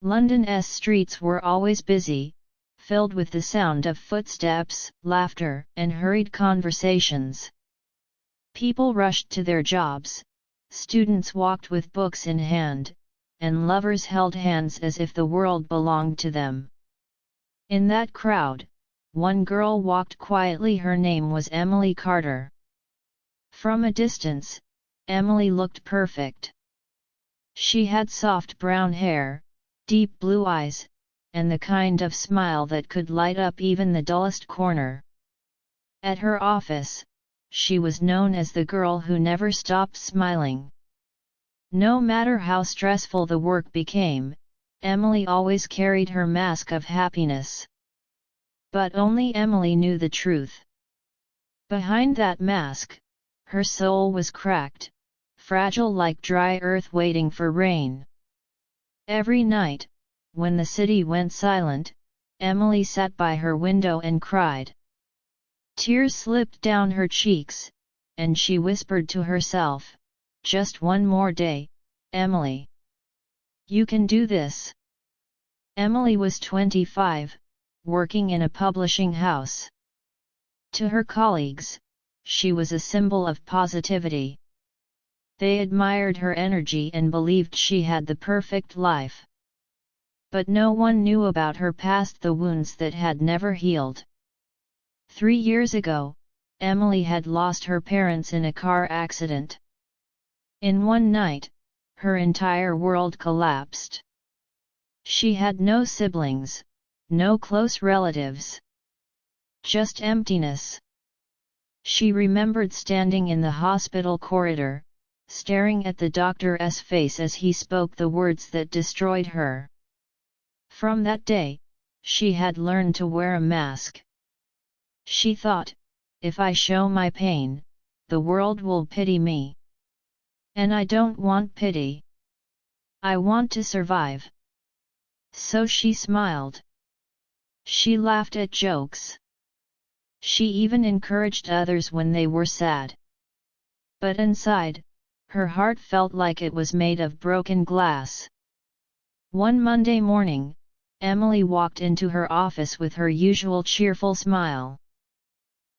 London's streets were always busy, filled with the sound of footsteps, laughter, and hurried conversations. People rushed to their jobs, students walked with books in hand, and lovers held hands as if the world belonged to them. In that crowd, one girl walked quietly. Her name was Emily Carter. From a distance, Emily looked perfect. She had soft brown hair, deep blue eyes, and the kind of smile that could light up even the dullest corner. At her office, she was known as the girl who never stopped smiling. No matter how stressful the work became, Emily always carried her mask of happiness. But only Emily knew the truth. Behind that mask, her soul was cracked, fragile like dry earth waiting for rain. Every night, when the city went silent, Emily sat by her window and cried. Tears slipped down her cheeks, and she whispered to herself, "Just one more day, Emily. You can do this." Emily was 25, working in a publishing house. To her colleagues, she was a symbol of positivity. They admired her energy and believed she had the perfect life. But no one knew about her past, the wounds that had never healed. 3 years ago, Emily had lost her parents in a car accident. In one night, her entire world collapsed. She had no siblings, no close relatives. Just emptiness. She remembered standing in the hospital corridor, staring at the doctor's face as he spoke the words that destroyed her. From that day, she had learned to wear a mask. She thought, if I show my pain, the world will pity me. And I don't want pity. I want to survive. So she smiled. She laughed at jokes. She even encouraged others when they were sad. But inside, her heart felt like it was made of broken glass. One Monday morning, Emily walked into her office with her usual cheerful smile.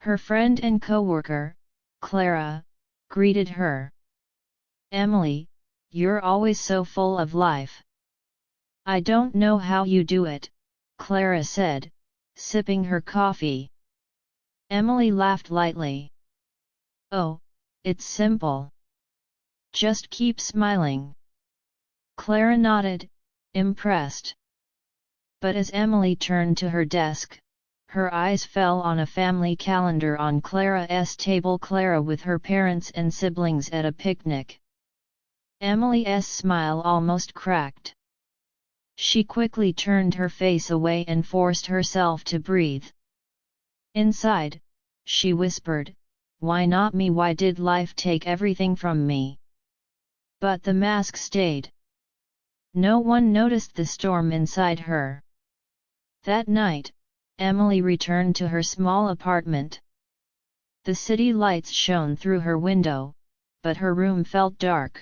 Her friend and coworker, Clara, greeted her. "Emily, you're always so full of life." "I don't know how you do it," Clara said, sipping her coffee. Emily laughed lightly. "Oh, it's simple. Just keep smiling." Clara nodded, impressed. But as Emily turned to her desk, her eyes fell on a family calendar on Clara's table. Clara with her parents and siblings at a picnic. Emily's smile almost cracked. She quickly turned her face away and forced herself to breathe. Inside, she whispered, "Why not me? Why did life take everything from me?" But the mask stayed. No one noticed the storm inside her. That night, Emily returned to her small apartment. The city lights shone through her window, but her room felt dark.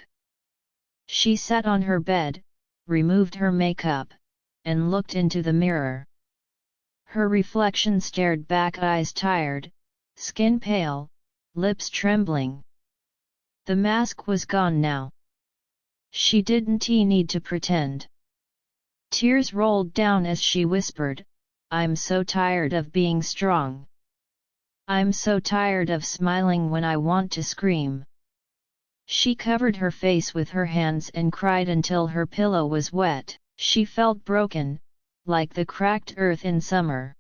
She sat on her bed, removed her makeup, and looked into the mirror. Her reflection stared back, eyes tired, skin pale, lips trembling. The mask was gone now. She didn't need to pretend. Tears rolled down as she whispered, "I'm so tired of being strong. I'm so tired of smiling when I want to scream." She covered her face with her hands and cried until her pillow was wet. She felt broken, like the cracked earth in summer.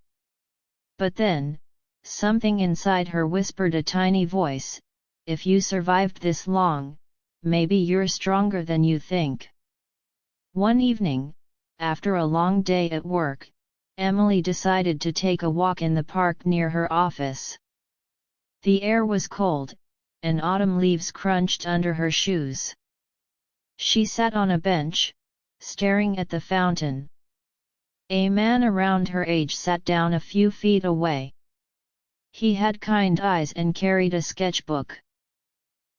But then, something inside her whispered, a tiny voice, "If you survived this long, maybe you're stronger than you think." One evening, after a long day at work, Emily decided to take a walk in the park near her office. The air was cold, and autumn leaves crunched under her shoes. She sat on a bench, staring at the fountain. A man around her age sat down a few feet away. He had kind eyes and carried a sketchbook.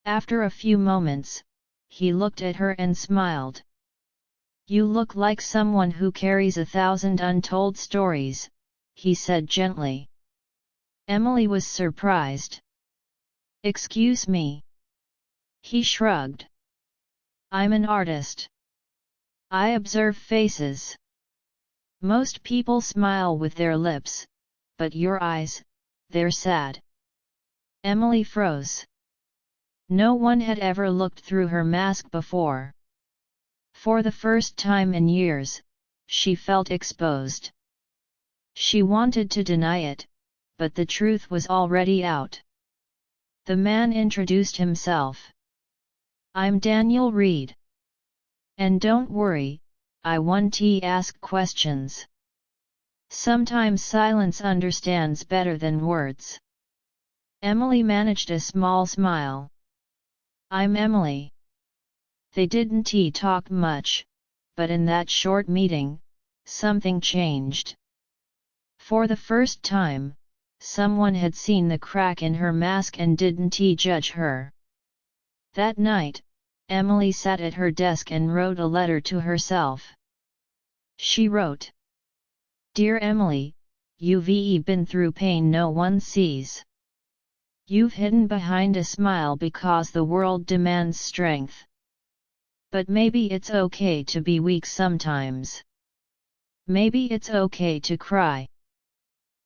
After a few moments, he looked at her and smiled. You look like someone who carries 1,000 untold stories, he said gently. Emily was surprised. Excuse me. He shrugged. I'm an artist. I observe faces. Most people smile with their lips, but your eyes, they're sad. Emily froze. No one had ever looked through her mask before. For the first time in years, she felt exposed. She wanted to deny it, but the truth was already out. The man introduced himself. I'm Daniel Reed. And don't worry, I won't ask questions. Sometimes silence understands better than words. Emily managed a small smile. I'm Emily. They didn't talk much, but in that short meeting, something changed. For the first time, someone had seen the crack in her mask and didn't judge her. That night, Emily sat at her desk and wrote a letter to herself. She wrote, Dear Emily, you've been through pain no one sees. You've hidden behind a smile because the world demands strength. But maybe it's okay to be weak sometimes. Maybe it's okay to cry.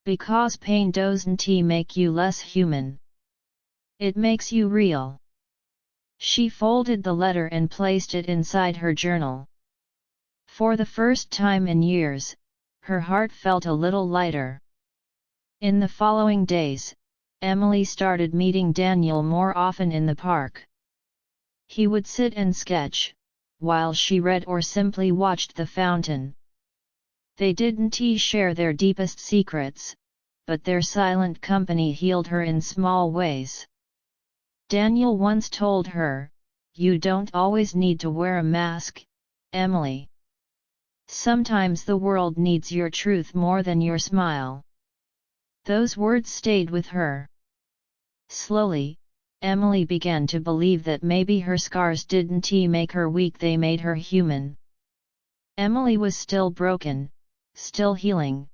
Because pain doesn't make you less human. It makes you real. She folded the letter and placed it inside her journal. For the first time in years, her heart felt a little lighter. In the following days, Emily started meeting Daniel more often in the park. He would sit and sketch, while she read or simply watched the fountain. They didn't share their deepest secrets, but their silent company healed her in small ways. Daniel once told her, You don't always need to wear a mask, Emily. Sometimes the world needs your truth more than your smile. Those words stayed with her. Slowly, Emily began to believe that maybe her scars didn't make her weak, they made her human. Emily was still broken, still healing,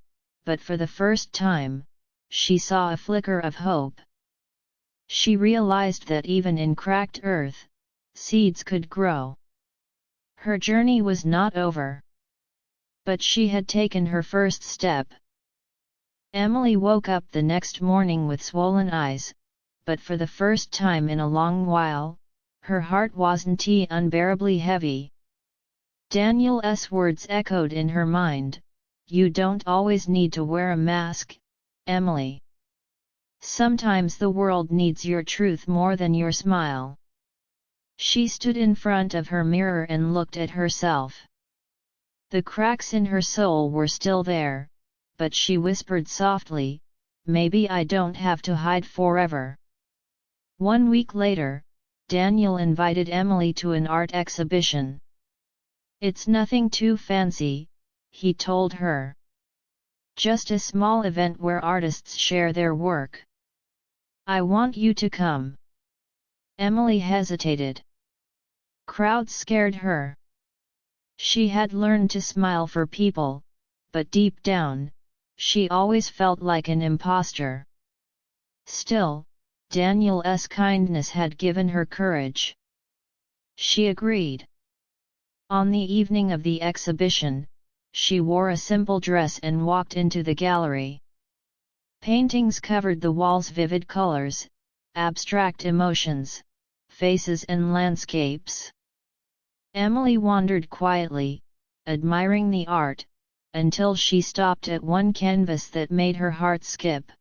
but for the first time, she saw a flicker of hope. She realized that even in cracked earth, seeds could grow. Her journey was not over. But she had taken her first step. Emily woke up the next morning with swollen eyes, but for the first time in a long while, her heart wasn't unbearably heavy. Daniel's words echoed in her mind, You don't always need to wear a mask, Emily. Sometimes the world needs your truth more than your smile. She stood in front of her mirror and looked at herself. The cracks in her soul were still there, but she whispered softly, Maybe I don't have to hide forever. 1 week later, Daniel invited Emily to an art exhibition. It's nothing too fancy, he told her. Just a small event where artists share their work. I want you to come. Emily hesitated. Crowds scared her. She had learned to smile for people, but deep down, she always felt like an imposter. Still, Daniel's kindness had given her courage. She agreed. On the evening of the exhibition, she wore a simple dress and walked into the gallery. Paintings covered the walls, vivid colors, abstract emotions, faces and landscapes. Emily wandered quietly, admiring the art, until she stopped at one canvas that made her heart skip.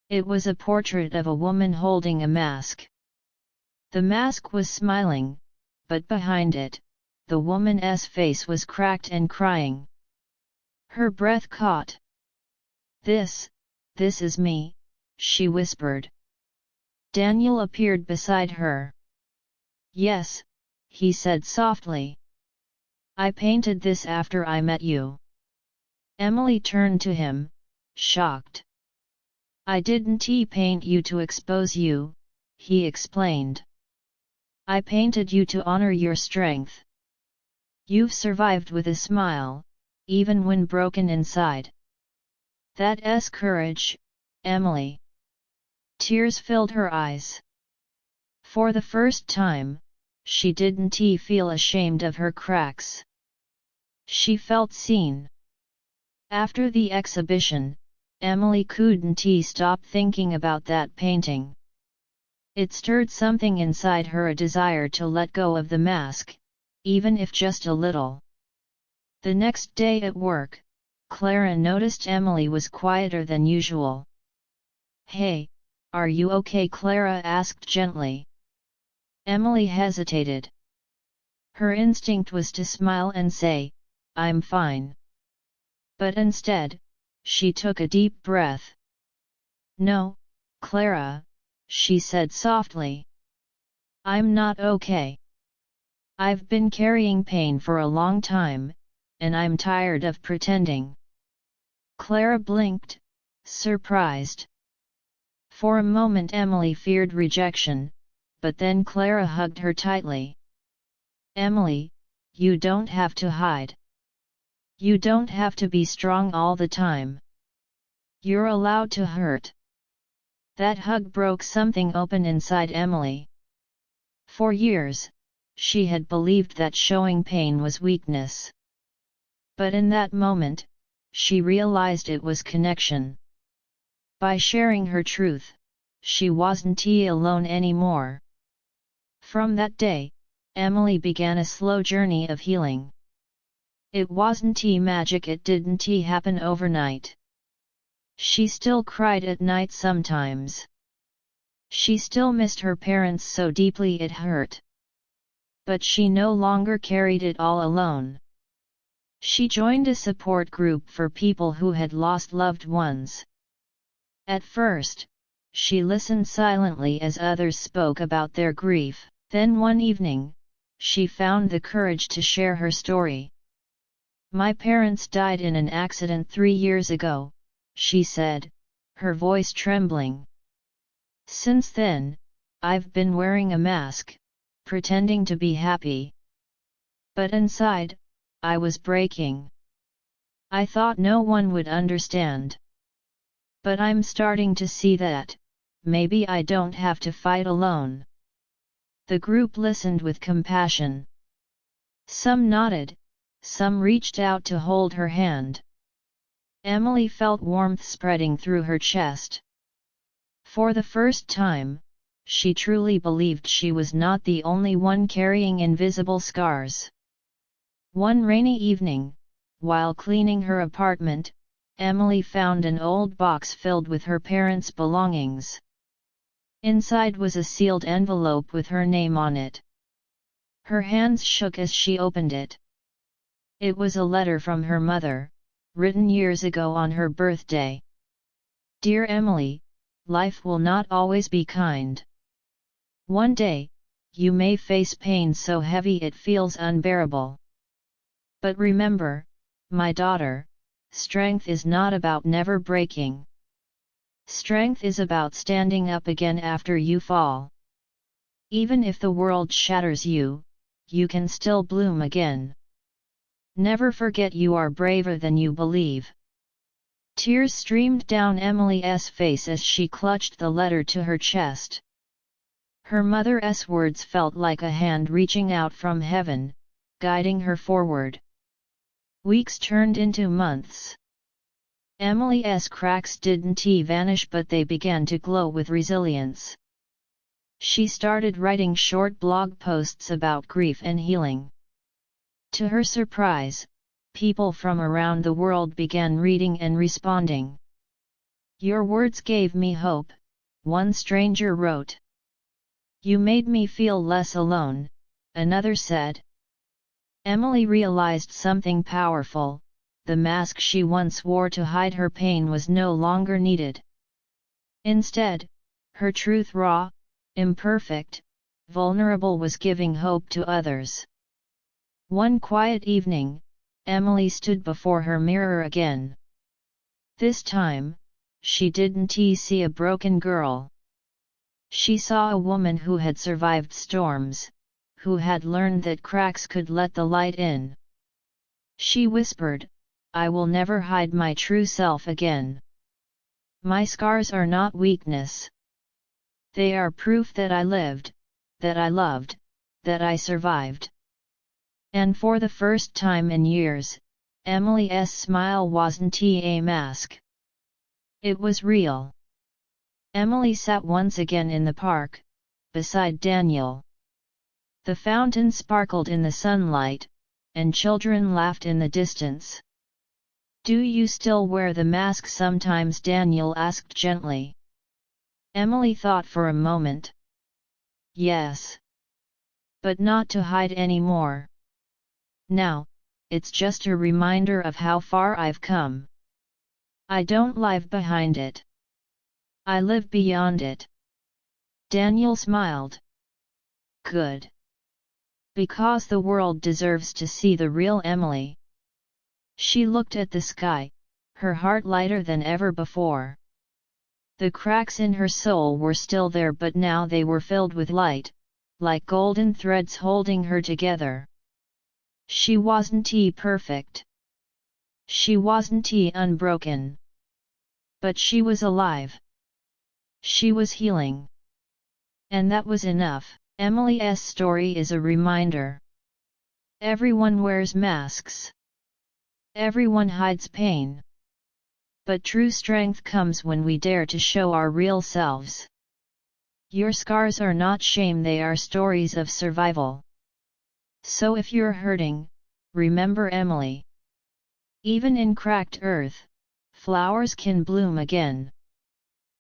It was a portrait of a woman holding a mask. The mask was smiling, but behind it, the woman's face was cracked and crying. Her breath caught. This is me, she whispered. Daniel appeared beside her. Yes, he said softly. I painted this after I met you. Emily turned to him, shocked. I didn't paint you to expose you, he explained. I painted you to honor your strength. You've survived with a smile, even when broken inside. That's courage, Emily. Tears filled her eyes. For the first time, she didn't feel ashamed of her cracks. She felt seen. After the exhibition, Emily couldn't stop thinking about that painting. It stirred something inside her, a desire to let go of the mask, even if just a little. The next day at work, Clara noticed Emily was quieter than usual. "Hey, are you okay?" Clara asked gently. Emily hesitated. Her instinct was to smile and say, "I'm fine." But instead, she took a deep breath. "No, Clara," she said softly. "I'm not okay. I've been carrying pain for a long time, and I'm tired of pretending." Clara blinked, surprised. For a moment Emily feared rejection, but then Clara hugged her tightly. "Emily, you don't have to hide. You don't have to be strong all the time. You're allowed to hurt." That hug broke something open inside Emily. For years, she had believed that showing pain was weakness. But in that moment, she realized it was connection. By sharing her truth, she wasn't alone anymore. From that day, Emily began a slow journey of healing. It wasn't magic, it didn't happen overnight. She still cried at night sometimes. She still missed her parents so deeply it hurt. But she no longer carried it all alone. She joined a support group for people who had lost loved ones. At first, she listened silently as others spoke about their grief. Then one evening, she found the courage to share her story. "My parents died in an accident 3 years ago," she said, her voice trembling. "Since then, I've been wearing a mask, pretending to be happy. But inside, I was breaking. I thought no one would understand. But I'm starting to see that, maybe I don't have to fight alone." The group listened with compassion. Some nodded, some reached out to hold her hand. Emily felt warmth spreading through her chest. For the first time, she truly believed she was not the only one carrying invisible scars. One rainy evening, while cleaning her apartment, Emily found an old box filled with her parents' belongings. Inside was a sealed envelope with her name on it. Her hands shook as she opened it. It was a letter from her mother, written years ago on her birthday. "Dear Emily, life will not always be kind. One day, you may face pain so heavy it feels unbearable. But remember, my daughter, strength is not about never breaking. Strength is about standing up again after you fall. Even if the world shatters you, you can still bloom again. Never forget you are braver than you believe." Tears streamed down Emily's face as she clutched the letter to her chest. Her mother's words felt like a hand reaching out from heaven, guiding her forward. Weeks turned into months. Emily's cracks didn't vanish, but they began to glow with resilience. She started writing short blog posts about grief and healing. To her surprise, people from around the world began reading and responding. "Your words gave me hope," one stranger wrote. "You made me feel less alone," another said. Emily realized something powerful: the mask she once wore to hide her pain was no longer needed. Instead, her truth, raw, imperfect, vulnerable, was giving hope to others. One quiet evening, Emily stood before her mirror again. This time, she didn't see a broken girl. She saw a woman who had survived storms, who had learned that cracks could let the light in. She whispered, "I will never hide my true self again. My scars are not weakness. They are proof that I lived, that I loved, that I survived." And for the first time in years, Emily's smile wasn't a mask. It was real. Emily sat once again in the park, beside Daniel. The fountain sparkled in the sunlight, and children laughed in the distance. "Do you still wear the mask sometimes?" Daniel asked gently. Emily thought for a moment. "Yes. But not to hide anymore. Now, it's just a reminder of how far I've come. I don't live behind it. I live beyond it." Daniel smiled. "Good. Because the world deserves to see the real Emily." She looked at the sky, her heart lighter than ever before. The cracks in her soul were still there, but now they were filled with light, like golden threads holding her together. She wasn't perfect. She wasn't unbroken. But she was alive. She was healing. And that was enough. Emily's story is a reminder. Everyone wears masks. Everyone hides pain. But true strength comes when we dare to show our real selves. Your scars are not shame, they are stories of survival. So if you're hurting, remember Emily. Even in cracked earth, flowers can bloom again.